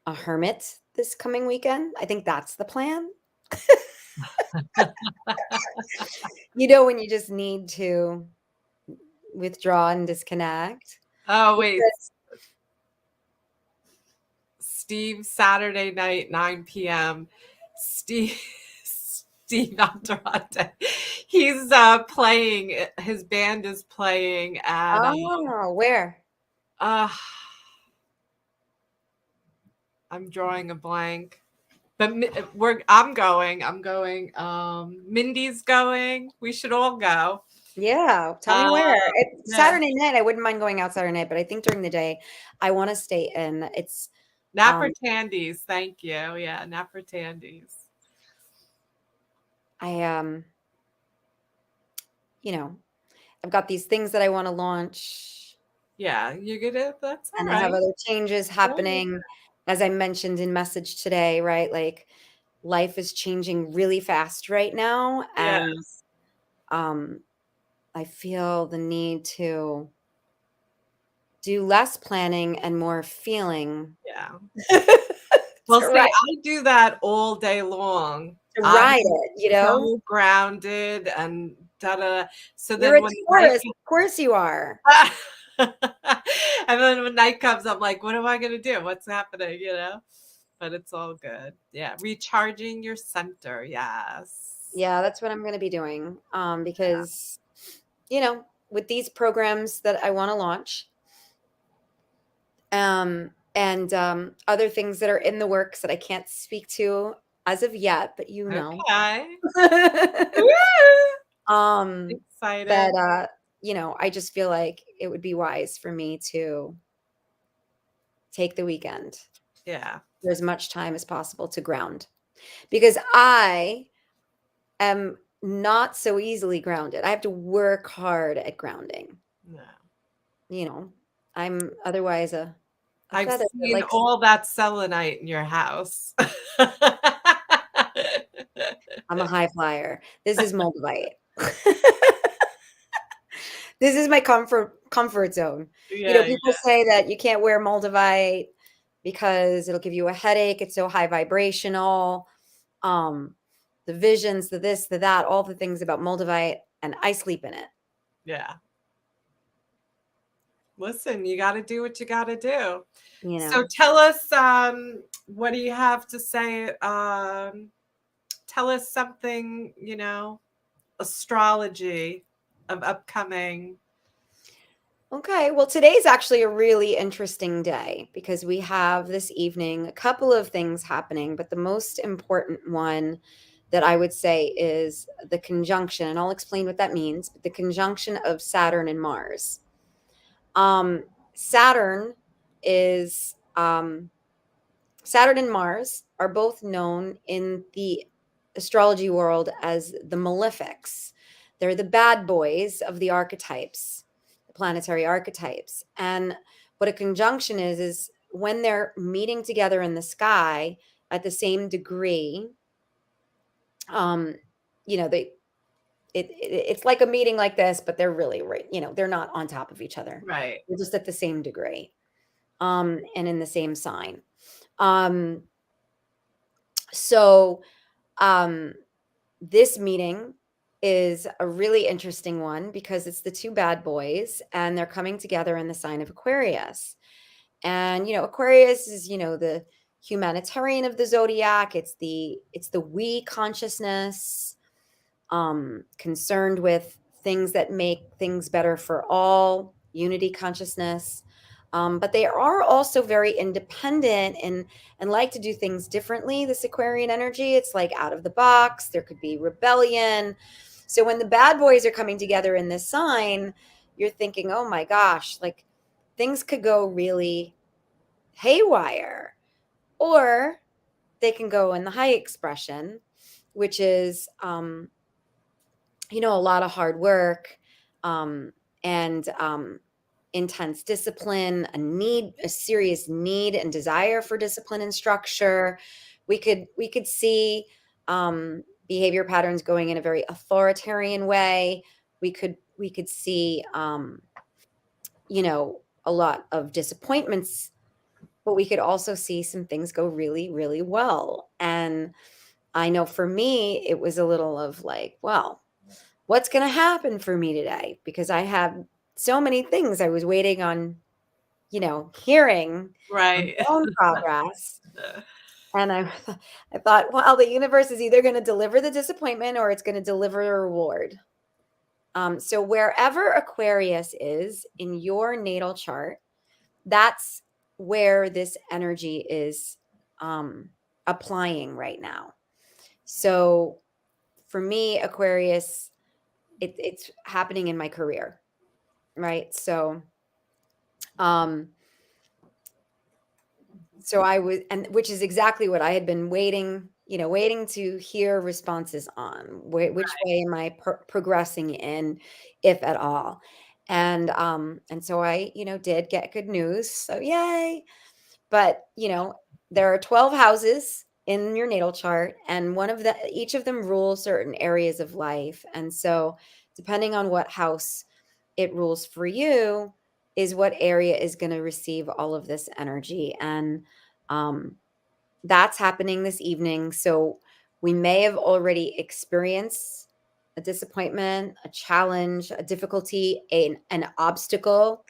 a hermit this coming weekend. I think that's the plan. When you just need to withdraw and disconnect. Oh wait, Because Steve, Saturday night, 9 p.m. Steve Andrade. He's playing. His band is playing at where? uh, I'm drawing a blank. But I'm going. Mindy's going. We should all go. Yeah, tell me Uh, where. It's yeah. Saturday night. I wouldn't mind going out Saturday night, but I think during the day, I want to stay in. It's Napper Tandies. Thank you. Yeah, Napper Tandies. I I've got these things that I want to launch. Yeah, you're gonna. That's all And I have right. other changes happening, as I mentioned in message today, right? Like life is changing really fast right now. And Yes. I feel the need to do less planning and more feeling. Yeah. Well, to see, ride, I do that all day long. to I'm ride it, so grounded and da da. So You're then a when night Taurus. Of course you are. and then when night comes, I'm like, what am I gonna do? What's happening? But it's all good. Yeah, recharging your center. Yes. Yeah, that's what I'm going to be doing. Because, with these programs that I want to launch, and other things that are in the works that I can't speak to as of yet, but Okay. Woo! um, Excited. that I just feel like it would be wise for me to take the weekend Yeah. for as much time as possible to ground, because I am not so easily grounded. I have to work hard at grounding. No. I'm otherwise a I've feather that seen likes. all that selenite in your house. I'm a high flyer. This is Moldavite. This is my comfort zone. Yeah, People say that you can't wear Moldavite because it'll give you a headache. It's so high vibrational. The visions, the this, the that, all the things about Moldavite, and I sleep in it. yeah. Listen, you got to do what you got to do. So tell us, what do you have to say? Tell us something, astrology of upcoming. Okay, well, today's actually a really interesting day because we have this evening a couple of things happening, but the most important one that I would say is the conjunction, and I'll explain what that means, but the conjunction of Saturn and Mars. Saturn is Saturn and Mars are both known in the astrology world as the malefics. They're the bad boys of the archetypes, the planetary archetypes. And what a conjunction is when they're meeting together in the sky, at the same degree. You know, it's like a meeting like this, but they're really right, you know, they're not on top of each other. Right. They're just at the same degree, and in the same sign. Um, so this meeting is a really interesting one because it's the two bad boys and they're coming together in the sign of Aquarius. And you know, Aquarius is, you know, the humanitarian of the zodiac. It's the we consciousness, concerned with things that make things better for all, unity consciousness. But they are also very independent and like to do things differently. This Aquarian energy, it's like out of the box. There could be rebellion. So when the bad boys are coming together in this sign, you're thinking, oh my gosh, like things could go really haywire, or they can go in the high expression, which is you know, a lot of hard work, and intense discipline, a serious need and desire for discipline and structure. We could see behavior patterns going in a very authoritarian way. We could see you know, a lot of disappointments, but we could also see some things go really, really well. And I know for me, it was a little of like, well, what's going to happen for me today? Because I have so many things I was waiting on, you know, hearing my Right. own progress. And I thought, well, the universe is either going to deliver the disappointment or it's going to deliver a reward. So wherever Aquarius is in your natal chart, that's where this energy is applying right now. So for me, Aquarius, it's happening in my career, right? So I was, and which is exactly what I had been waiting, you know, waiting to hear responses on. Which way am I progressing in, if at all? And so I, you know, did get good news. So yay. But, you know, there are 12 houses in your natal chart, and each of them rules certain areas of life. And so depending on what house it rules for you is what area is going to receive all of this energy. And that's happening this evening. So we may have already experienced a disappointment, a challenge, a difficulty, an obstacle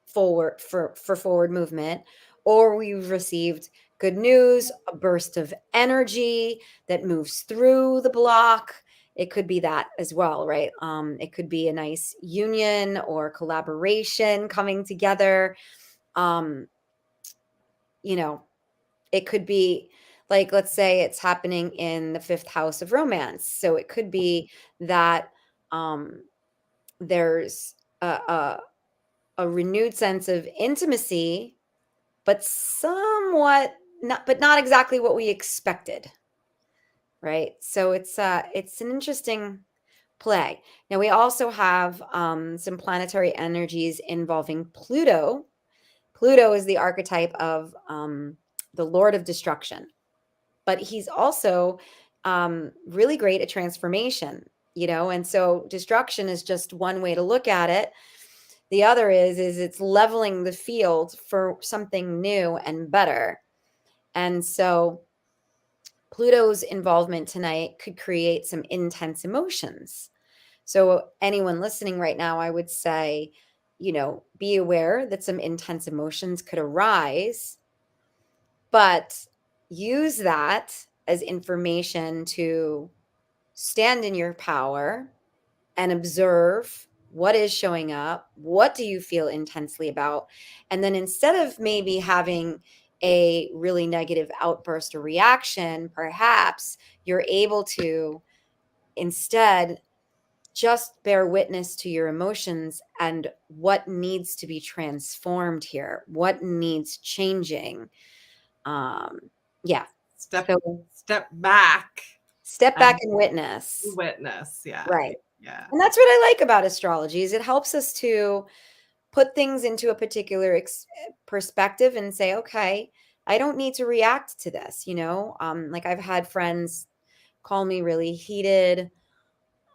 forward for forward movement, or we've received good news, a burst of energy that moves through the block. It could be that as well, right? It could be a nice union or collaboration coming together. You know, it could be like, let's say it's happening in the fifth house of romance. So it could be that there's a renewed sense of intimacy, but somewhat not exactly what we expected, right? So it's an interesting play. Now we also have some planetary energies involving Pluto. Pluto is the archetype of the Lord of Destruction, but he's also really great at transformation, you know. And so destruction is just one way to look at it. The other is it's leveling the field for something new and better. And so Pluto's involvement tonight could create some intense emotions. So anyone listening right now, I would say, you know, be aware that some intense emotions could arise, but use that as information to stand in your power and observe what is showing up. What do you feel intensely about? And then instead of maybe having a really negative outburst or reaction, perhaps you're able to instead just bear witness to your emotions and what needs to be transformed here, what needs changing. Yeah. Step So back step back and and witness. witness. Yeah. Right. Yeah. And that's what I like about astrology is it helps us to put things into a particular perspective and say, okay, I don't need to react to this, like I've had friends call me really heated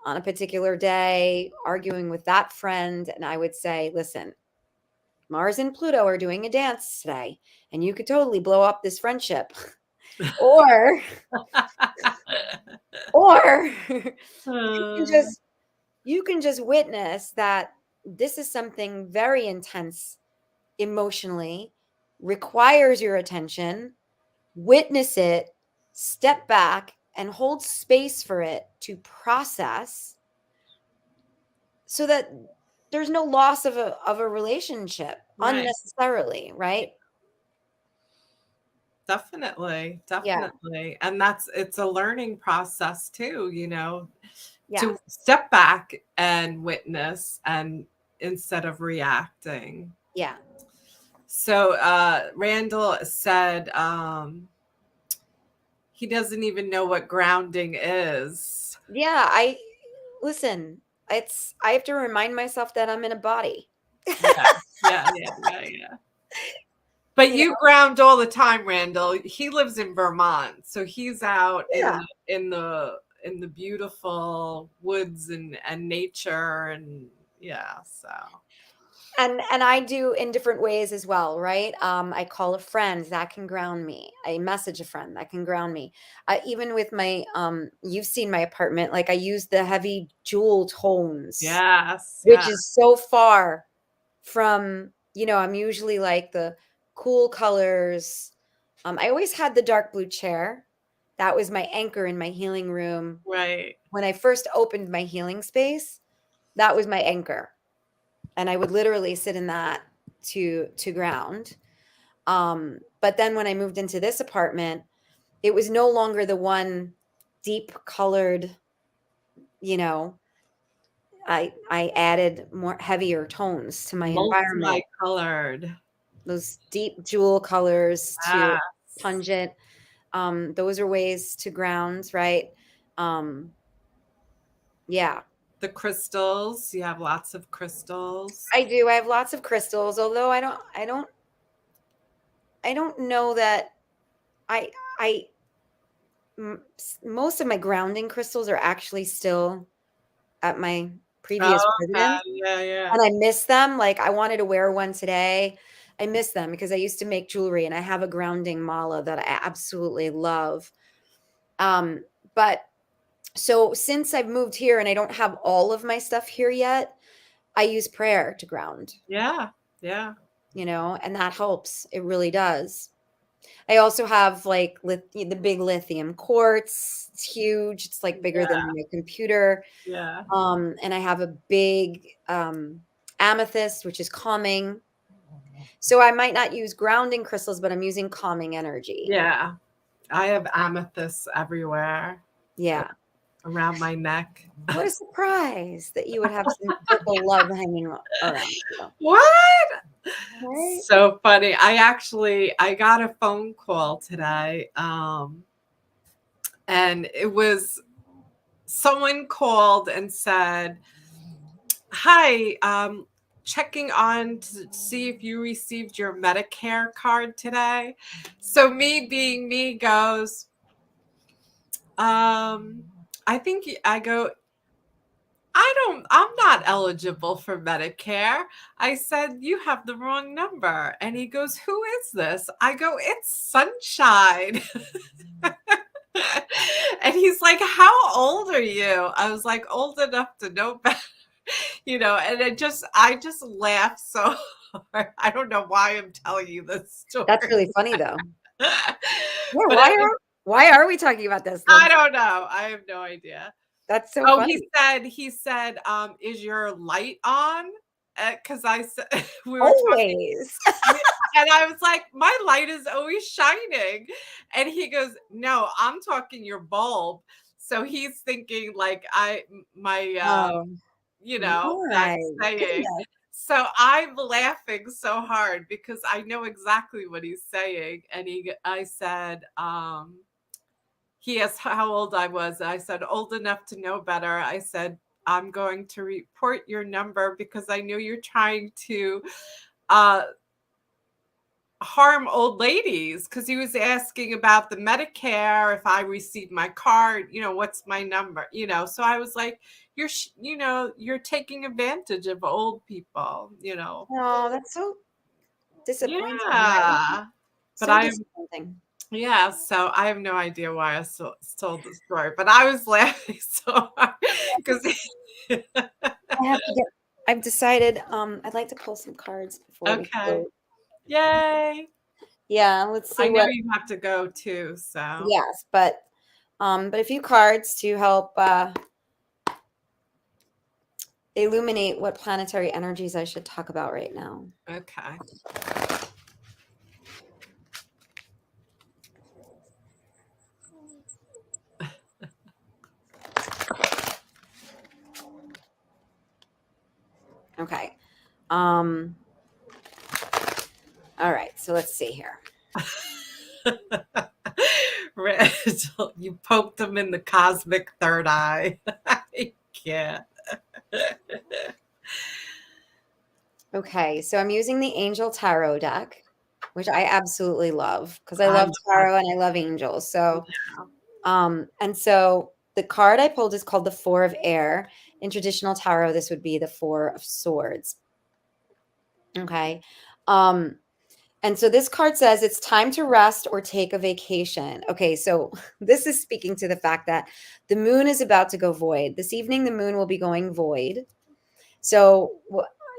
on a particular day, arguing with that friend. And I would say, listen, Mars and Pluto are doing a dance today, and you could totally blow up this friendship. or, or Uh, you can just witness that this is something very intense emotionally, requires your attention, witness it, step back, and hold space for it to process so that there's no loss of a relationship right. unnecessarily, right? Definitely. Yeah. Definitely. And it's a learning process too, Yeah. to step back and witness and instead of reacting. Yeah. So Randall said he doesn't even know what grounding is. Yeah. Listen, I have to remind myself that I'm in a body. Yeah, yeah. But You know? you ground all the time, Randall. He lives in Vermont, so he's out Yeah. in the beautiful woods and nature and yeah. So And I do in different ways as well, right? I call a friend that can ground me. I message a friend that can ground me. Even with my you've seen my apartment, like I use the heavy jewel tones, yes, which yeah, is so far from, I'm usually like the cool colors. I always had the dark blue chair. That was my anchor in my healing room. right. When I first opened my healing space, that was my anchor. And I would literally sit in that to ground. But then when I moved into this apartment, it was no longer the one deep colored, you know, I added more heavier tones to my environment. Multicolored. Those deep jewel colors to Yes. pungent. Those are ways to ground, right? Um, yeah, The crystals. You have lots of crystals. I do. I have lots of crystals, although I don't know that I, I, most of my grounding crystals are actually still at my previous Oh, okay. residence, Yeah, yeah. and I miss them. Like I wanted to wear one today. I miss them because I used to make jewelry, and I have a grounding mala that I absolutely love. Um, but so since I've moved here and I don't have all of my stuff here yet, I use prayer to ground, Yeah. Yeah. and that helps. It really does. I also have like the big lithium quartz. It's huge. It's like bigger Yeah. than my computer. Yeah. And I have a big amethyst, which is calming. So I might not use grounding crystals, but I'm using calming energy. Yeah. I have amethysts everywhere Yeah. around my neck. What a surprise that you would have some purple love hanging around you. What? Right? So funny. I got a phone call today. And it was someone called and said, "Hi, checking on to see if you received your Medicare card today." So me being me goes, I think I go, I'm not eligible for Medicare. I said, "You have the wrong number." And he goes, "Who is this?" I go, "It's Sunshine." And he's like, "How old are you?" I was like, "Old enough to know better." And I just laughed so hard. I don't know why I'm telling you this That's story. really funny though. Yeah, But it was, why are we talking about this, I Lindsay? don't know. I have no idea. That's so Oh, funny. he said, "Is your light on?" Because I said we were talking, Always. and I was like, "My light is always shining," and he goes, "No, I'm talking your bulb." So he's thinking like my Oh, that my saying. goodness. So I'm laughing so hard because I know exactly what he's saying. And I said, he asked how old I was. I said, old enough to know better. I said, I'm going to report your number because I know you're trying to uh, harm old ladies, because he was asking about the Medicare, if I receive my card, what's my number, so I was like, you're taking advantage of old people. Oh, that's so disappointing, right? Yeah, but So disappointing. yeah, so I have no idea why I told the story, but I was laughing so hard because I've decided I'd like to pull some cards before we okay, close. yay. Yeah, let's I see know what. you have to go too, so Yes, but a few cards to help illuminate what planetary energies I should talk about right now. okay. Okay. All right, so let's see here. Rachel, you poked him in the cosmic third eye. I can't. Okay, so I'm using the Angel Tarot deck, which I absolutely love because I love I- tarot and I love angels. And so the card I pulled is called the Four of Air. In traditional tarot, this would be the Four of Swords. Okay. And so this card says it's time to rest or take a vacation. Okay, so this is speaking to the fact that the moon is about to go void. This evening, the moon will be going void. So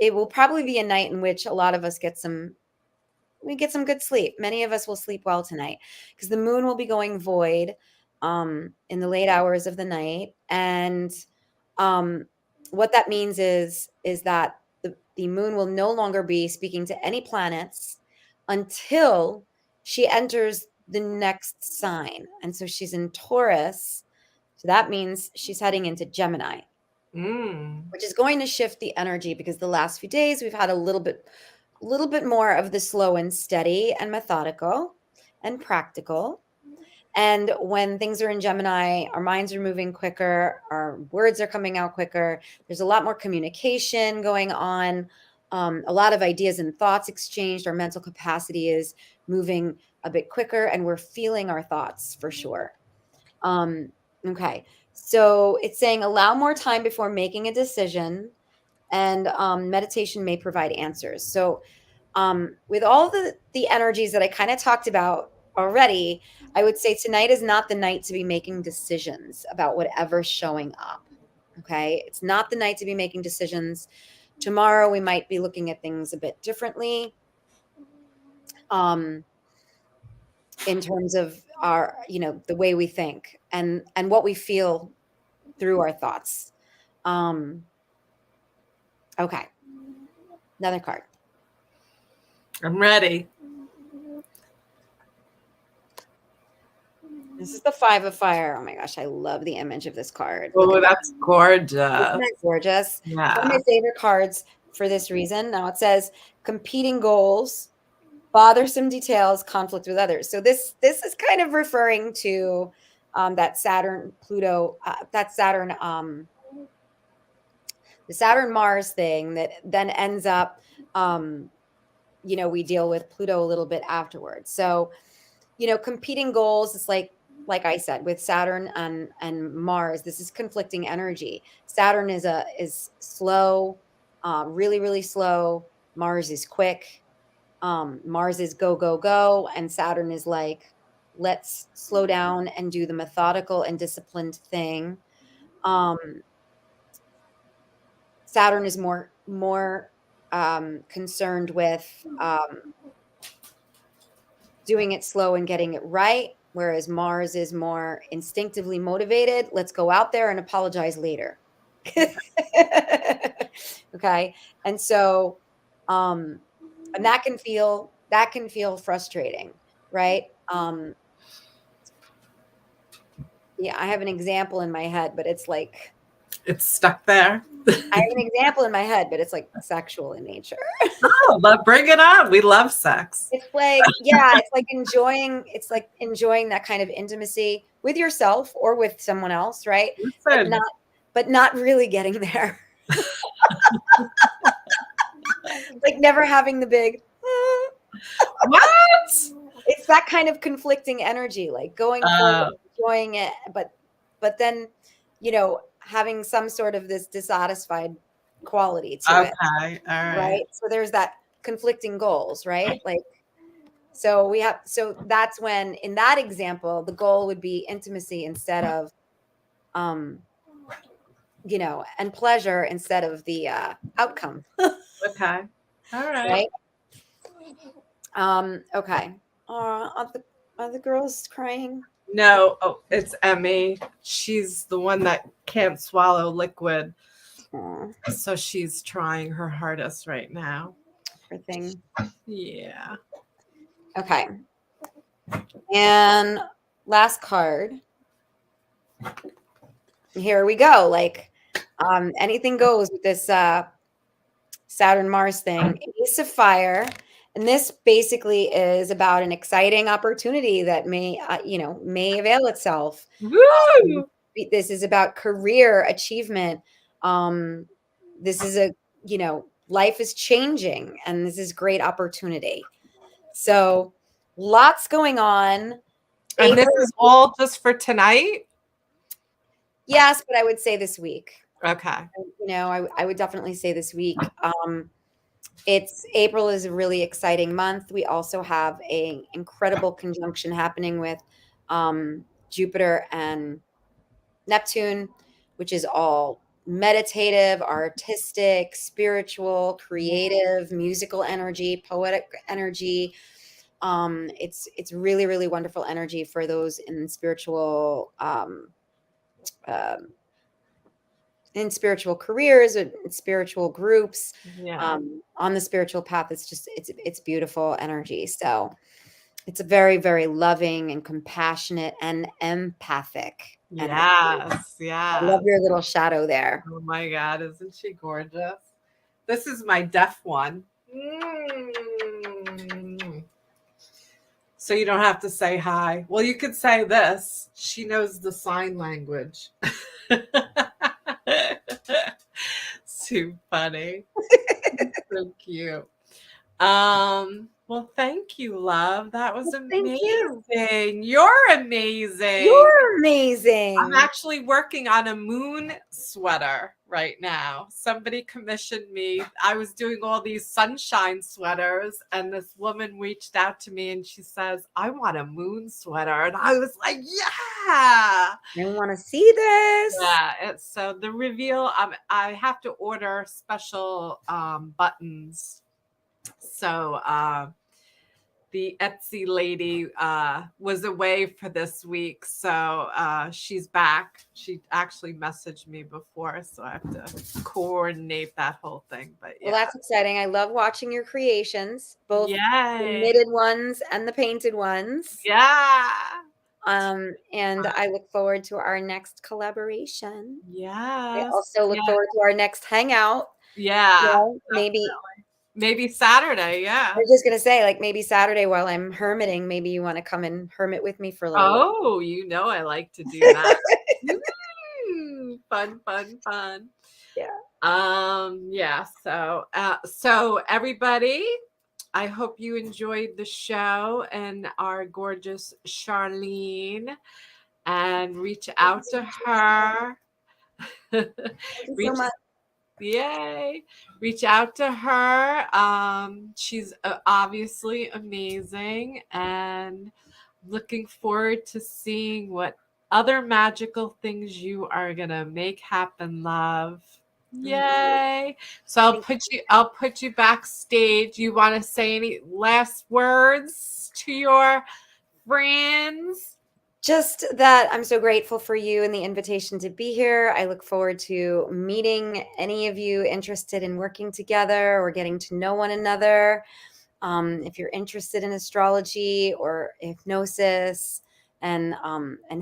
it will probably be a night in which a lot of us get some good sleep. Many of us will sleep well tonight because the moon will be going void in the late hours of the night. And what that means is that the moon will no longer be speaking to any planets until she enters the next sign. And so she's in Taurus. So that means she's heading into Gemini, which is going to shift the energy because the last few days we've had a little bit more of the slow and steady and methodical and practical. And when things are in Gemini, our minds are moving quicker, our words are coming out quicker. There's a lot more communication going on, a lot of ideas and thoughts exchanged. Our mental capacity is moving a bit quicker, and we're feeling our thoughts for sure. Okay, so it's saying allow more time before making a decision, and meditation may provide answers. So with all the energies that I kind of talked about already, I would say tonight is not the night to be making decisions about whatever's showing up. Okay, it's not the night to be making decisions. Tomorrow we might be looking at things a bit differently, in terms of our, the way we think and what we feel through our thoughts. Okay, another card. I'm ready. This is the Five of Fire. Oh my gosh, I love the image of this card. Look Oh, at that's gorgeous. that. Isn't that gorgeous? Yeah. One of my favorite cards for this reason. Now it says competing goals, bothersome details, conflict with others. So this is kind of referring to that Saturn Pluto, the Saturn Mars thing that then ends up, we deal with Pluto a little bit afterwards. So, competing goals, it's like I said, with Saturn and Mars, this is conflicting energy. Saturn is slow, really, really slow. Mars is quick. Mars is go, go, go. And Saturn is like, let's slow down and do the methodical and disciplined thing. Saturn is more concerned with doing it slow and getting it right, whereas Mars is more instinctively motivated. Let's go out there and apologize later. Okay. And so and that can feel frustrating, right? Yeah, I have an example in my head, but it's like It's stuck there. I have an example in my head, but it's like sexual in nature. Oh, but bring it on. We love sex. It's like, yeah, it's like enjoying that kind of intimacy with yourself or with someone else, right? Listen, But not really getting there. Like never having the big What? It's that kind of conflicting energy, like going forward, enjoying it, but then, having some sort of this dissatisfied quality to it, Okay. All right. right? So there's that conflicting goals, right? Like, so that's when, in that example, the goal would be intimacy instead of, um, and pleasure instead of the outcome, Okay. All right. right? Okay. Are the girls crying? No, oh, it's Emmy. She's the one that can't swallow liquid. Aw, So she's trying her hardest right now. poor thing. Yeah. Okay. And last card. Here we go. Like, anything goes with this Saturn Mars thing. Ace of Fire. And this basically is about an exciting opportunity that may avail itself. Um, Woo! this is about career achievement. This is life is changing, and this is great opportunity. So lots going on. And this April, is all just for tonight? yes, but I would say this week. Okay. I would definitely say this week. It's April is a really exciting month. We also have an incredible conjunction happening with Jupiter and Neptune, which is all meditative, artistic, spiritual, creative, musical energy, poetic energy. It's really, really wonderful energy for those um, in spiritual careers or in spiritual groups, Yeah. on the spiritual path. It's beautiful energy. So it's a very, very loving and compassionate and empathic energy. Yes. I love Yes. your little shadow there. Oh my God. Isn't she gorgeous? This is my deaf one. Mm. So you don't have to say hi. Well, you could say this. She knows the sign language. Too funny. So cute. Well, thank you, love. That was Thank you. amazing. You're amazing. You're I'm amazing. actually working on a moon sweater right now. Somebody commissioned me. I was doing all these sunshine sweaters, and this woman reached out to me and she says, I want a moon sweater. And I was like, yeah. I want to see this. Yeah. So the reveal, I have to order special buttons. So the Etsy lady was away for this week, so she's back. She actually messaged me before, so I have to coordinate that whole thing. But yeah, Well, that's exciting. I love watching your creations, both the yay, knitted ones and the painted ones. yeah, And I look forward to our next collaboration. I yes, also look yeah, forward to our next hangout. yeah. Maybe Saturday. I Yeah. was just gonna say, like, maybe Saturday while I'm hermiting, maybe you want to come and hermit with me for a little while. Oh, you know I like to do that. Fun, fun, fun. Yeah. Yeah. So everybody, I hope you enjoyed the show and our gorgeous Charlene, and reach out to her. Thank you so Reach much. Yay. Reach out to her. She's obviously amazing, and looking forward to seeing what other magical things you are going to make happen, love. Yay. So I'll put you backstage. You want to say any last words to your friends? Just that I'm so grateful for you and the invitation to be here. I look forward to meeting any of you interested in working together or getting to know one another. If you're interested in astrology or hypnosis and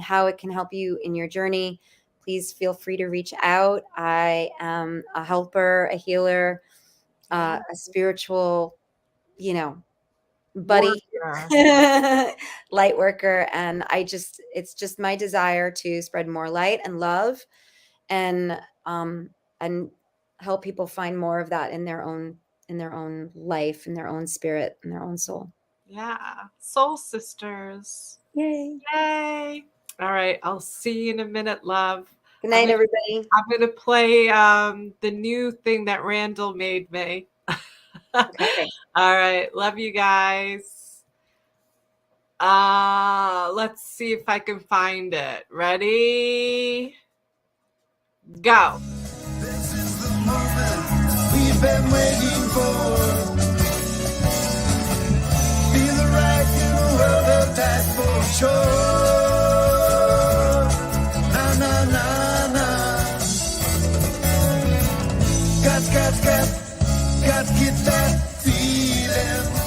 how it can help you in your journey, please feel free to reach out. I am a helper, a healer, a spiritual, buddy, Warrior. light worker, and it's just my desire to spread more light and love, and and help people find more of that in their own in their own life, in their own spirit, in their own soul. Yeah. Soul sisters. Yay. Yay. All right. I'll see you in a minute, love. Good night, everybody. I'm going to play the new thing that Randall made me. Okay. All right. Love you guys. Let's see if I can find it. Ready? Go. This is the moment we've been waiting for. Be the right in a world of that for sure. Na na na na. Got to get that feeling.